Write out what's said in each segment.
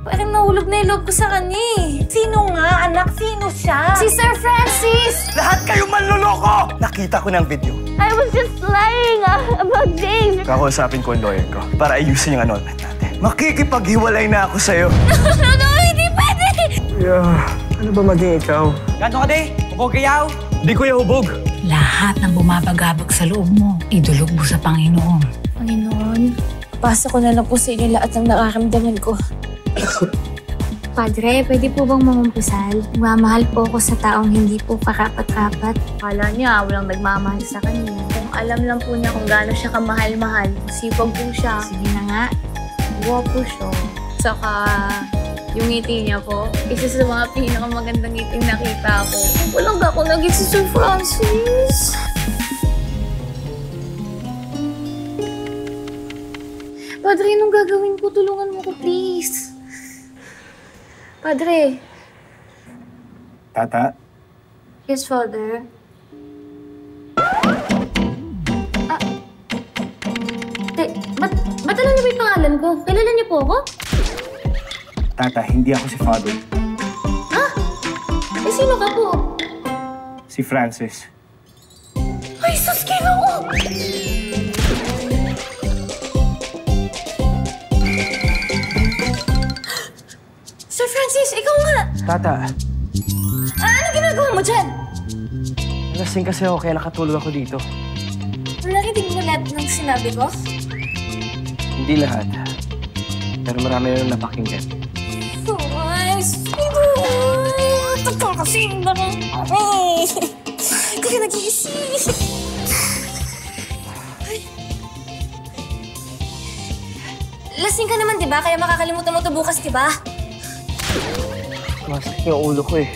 Parang nahulog na yung loob ko sa kanya eh. Sino nga, anak? Sino siya? Si Sir Francis! Lahat kayo manloloko! Nakita ko ng video. I was just lying about James. Kakausapin ko ang lawyer ko para ayusin yung annulment natin. Makikipaghiwalay na ako sa'yo. No, hindi pwede! Kuya, ano ba maging ikaw? Ganto ka di? Hubog kayaw? Di kuya hubog. Lahat ng bumabagabag sa loob mo, idulog mo sa Panginoon. Panginoon, pasa ko na lang po sa inyo lahat ng nakaramdaman ko. Padre, pwede po bang mangumpisal? Mamahal po ako sa taong hindi po karapat-rapat. Akala niya, walang nagmamahal sa kanya. Kung alam lang po niya kung gaano siya kamahal-mahal, sipag po siya. Sige na nga. Guwapo siya. Saka, yung ngiti niya po, isa sa mga pinakamagandang ngiting nakita ko. Walang ako naging si Sir Francis. Padre, anong gagawin ko? Tulungan mo ko, please. Padre. Tata? Yes, Father. Ba't alam niyo ba yung pangalan ko? Kilala niyo po ako? Tata, hindi ako si Father. Ha? Eh, sino ka po? Si Francis. Ay, sus, Ginoo! Sir Francis, ikaw nga! Tata, Ano ginagawa mo dyan? lasing kasi ako kaya nakatulog ako dito. Narinig mo lahat ng sinabi ko? Hindi lahat. Pero marami na napakinggan. Ay, Ginoo! Totoo kasi yung ganun. Ay! Hindi ka nag-iisip. Lasing ka naman, di ba? Kaya makakalimutan mo ito bukas, di ba? Masakit yung ulo ko eh.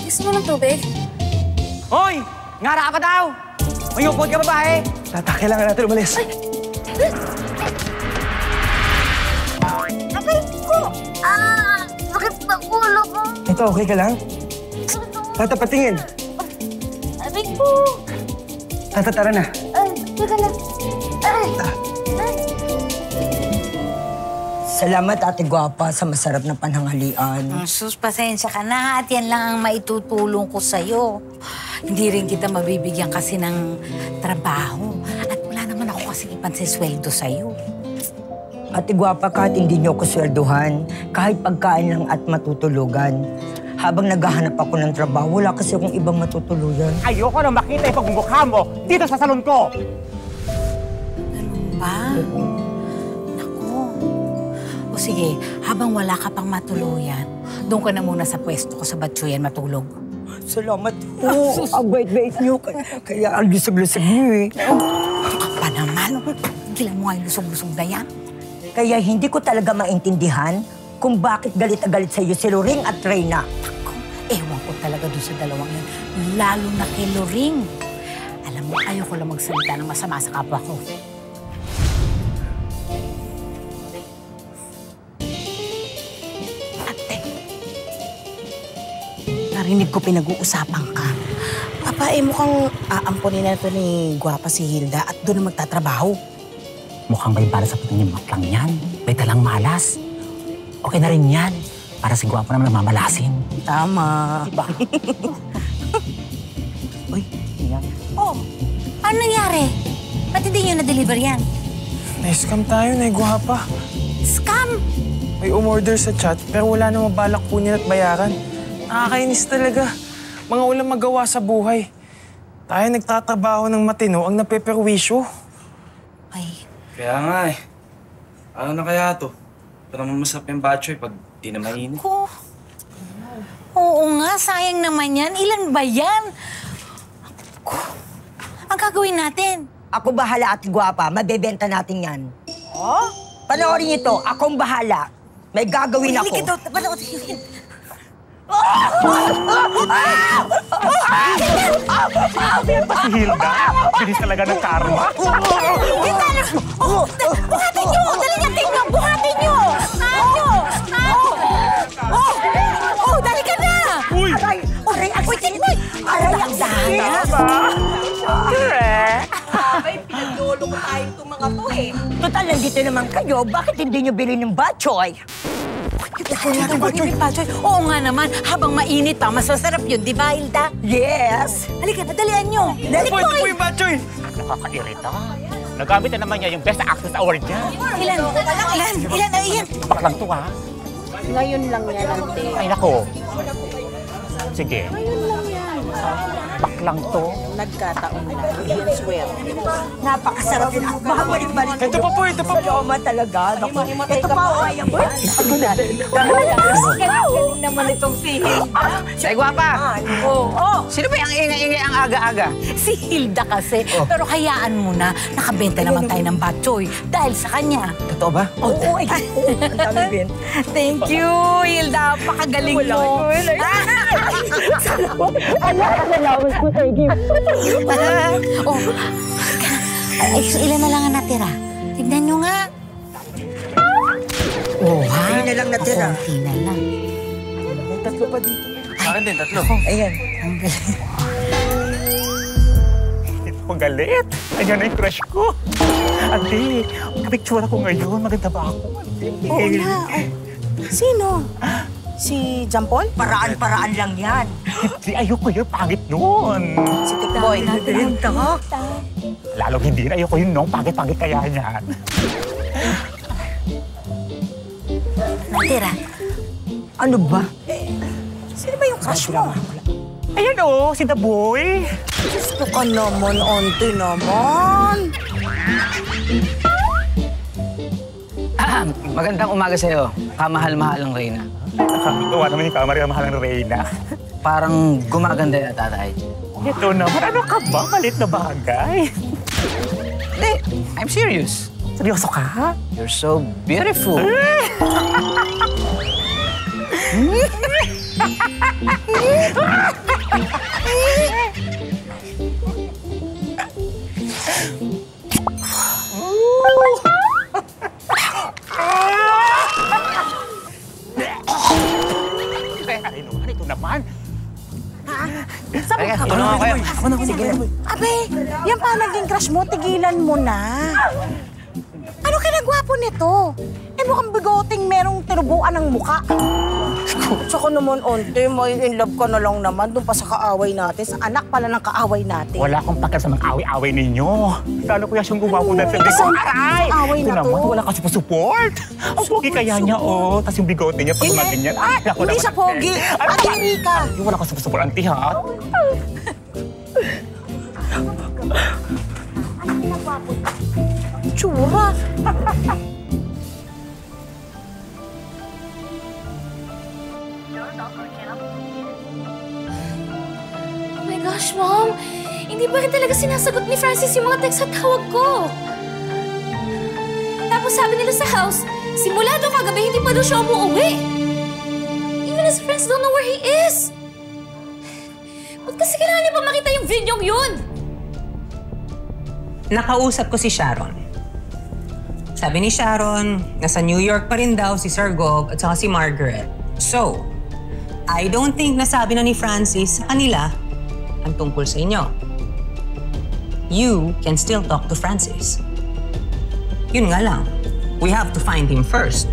Gusto mo ng tubig? Hoy! Ngara ka pa daw! May upod ka babae! Tata, kailangan natin umalis. Ay! Aray ko! Bakit na ulo ko? Ito, okay ka lang? Tata, patingin. Aray ko! Tata, tara na. Teka lang. Aray! Salamat, Ate Guwapa, sa masarap na pananghalian. Sus, pasensya ka na at yan lang ang maitutulong ko sa'yo. Hindi rin kita mabibigyan kasi ng trabaho. At wala naman ako kasi ipansisweldo sa'yo. Ate Guwapa, kahit hindi niyo ako swelduhan, kahit pagkain lang at matutulugan, habang naghahanap ako ng trabaho, wala kasi akong ibang matutuluyan. Ayoko na makita yung pagmumukha mo dito sa salon ko! Ganun ba? O sige, habang wala ka pang matuluyan, doon ka na muna sa pwesto ko sa Batsuyan matulog. Salamat po. Ang bait-bait niyo. Kaya ang lusog-lusog niyo eh. Ka pa naman. Kailan mo nga yung lusog-lusog na yan? Kaya hindi ko talaga maintindihan kung bakit galit na galit sa iyo si Loring at Reyna. Ako, ewan ko talaga doon sa dalawang yun. Lalo na kay Loring. Alam mo, ayoko lang magsalita ng masama sa kapwa ko. Narinig ko pinag-uusapan ka. Papa, mukhang aampunin na ito ni Guwapa si Hilda at doon na magtatrabaho. Mukhang may bala sa puto niya matlang yan. May talang malas. Okay na rin yan. Para si Guwapa naman namamalasin. Tama. Diba? Uy, yan. Oh, ano nangyari? Ba't hindi nyo na-deliver yan? Na-scam tayo, Nay Guwapa. Scam? May umorder sa chat pero wala namang balak kunin at bayaran. Nakakainis talaga. Mga walang magawa sa buhay. Tayo nagtatrabaho ng matino ang napeperwisyo. Ay. Kaya nga eh. Ano na kaya to? Para mamasarap yung batchoy pag di na mainit. Oo nga, sayang naman yan. Ilan ba yan? Ako, ang gagawin natin? Ako bahala, Ate Guwapa. Mabebenta natin yan. Oh? Panoorin niyo to. Akong bahala. May gagawin ako. Hindi ka panoorin. Si Hilda, bilis talaga ng karma. Buhatin nyo! Dali niya, tingnan! Buhatin nyo! Ano? Oh, dali ka na! Uy! Aray! Aray! Aray! Aray! Ang dahil! Correct! May pinagdolo Sigurado ko tayo itong mga to eh. Total, nandito naman kayo. Bakit hindi nyo bilhin yung batchoy? Oo nga naman, habang mainit pa, mas masarap yun, di ba, Hilda? Yes! Halika, nadalian nyo. Ito po yung batchoy! Nakakairita. Nagamit na naman niya yung Best Actress Award niya. Ilan? Baklang to, ha? Ngayon lang yan, ante. Ay, nako. Sige. Ngayon lang yan. Baklang to. Nagkataon na. Yan swear. Napakasarap yun. Babalik-balik. Ito pa po, ito pa po. Loma talaga. Ito pa, o ayan ba? Galing naman itong si Hilda. Say, gwapa! Sino ba yung ingay-ingay ang aga-aga? Si Hilda kasi. Pero hayaan mo na, nakabenta naman tayo ng batchoy dahil sa kanya. Totoo ba? Oo, ay. Ang dami, Ben. Thank you, Hilda. Pakagaling mo. Salamat po sa gift. Ilan na lang ang natira? Tignan nyo nga. Ayun na lang natira. Konti na lang. Tatlo pa dito. Sa akin din, tatlo. Ayan. Ang galing. Ang galit. Ayan na yung crush ko. Ate, picture ako ngayon. Maganda ba ako? Ate. Oo na. Sino? Si Jampol? Paraan-paraan lang yan. Hindi, ayoko yun. Pangit nun. Si Tikboy. Lalo hindi na ayoko yun, no? Pangit-pangit kaya niyan. Natira. Ano ba? Sino ba yung crush mo? Ayan o, si The Boy. Gusto ka naman, auntie naman. Magandang umaga sa'yo. Kamahal-mahal ng Reyna. Nakakatawa naman yung kamari ang mahal ng Reyna. Parang gumaganda yung tatay. Ito naman, ano ka ba? Malit na bagay. Hindi, I'm serious. Seryoso ka? You're so beautiful. Ito naman. Halika, tulungan ko kayo. Sige. Abe, yan pa naging crush mo, tigilan mo na. Ano ka nagwapo nito? Mukhang bigoting merong tinubuan ng muka. Tsaka naman, auntie, may in love ka na lang naman doon pa sa kaaway natin. Sa anak pala ng kaaway natin. Wala akong pakil sa mga away-away ninyo. Lalo kuya siyang gumapo na sa Kasi aray! away Ito na naman, to. wala kasi pa support. Ang pogi kaya niya, oh. Tapos yung bigote niya, pag magin niya. Ay, naku Hindi naman. siya pogi. At hindi ka. Wala kasi pa support, auntie, ha? Tsura. Oh my gosh, Mom! Hindi ba rin talaga sinasagot ni Francis yung mga text at tawag ko? Tapos sabi nila sa house, simula daw kagabi, hindi pa daw siya umuwi. Even his friends don't know where he is. Ba't kasi kailangan niya pa makita yung video yun? Nakausap ko si Sharon. Sabi ni Sharon, nasa New York pa rin daw si Sir Gog at saka si Margaret. So, I don't think nasabi na ni Francis sa kanila ang tungkol sa inyo. You can still talk to Francis. Yun nga lang, we have to find him first.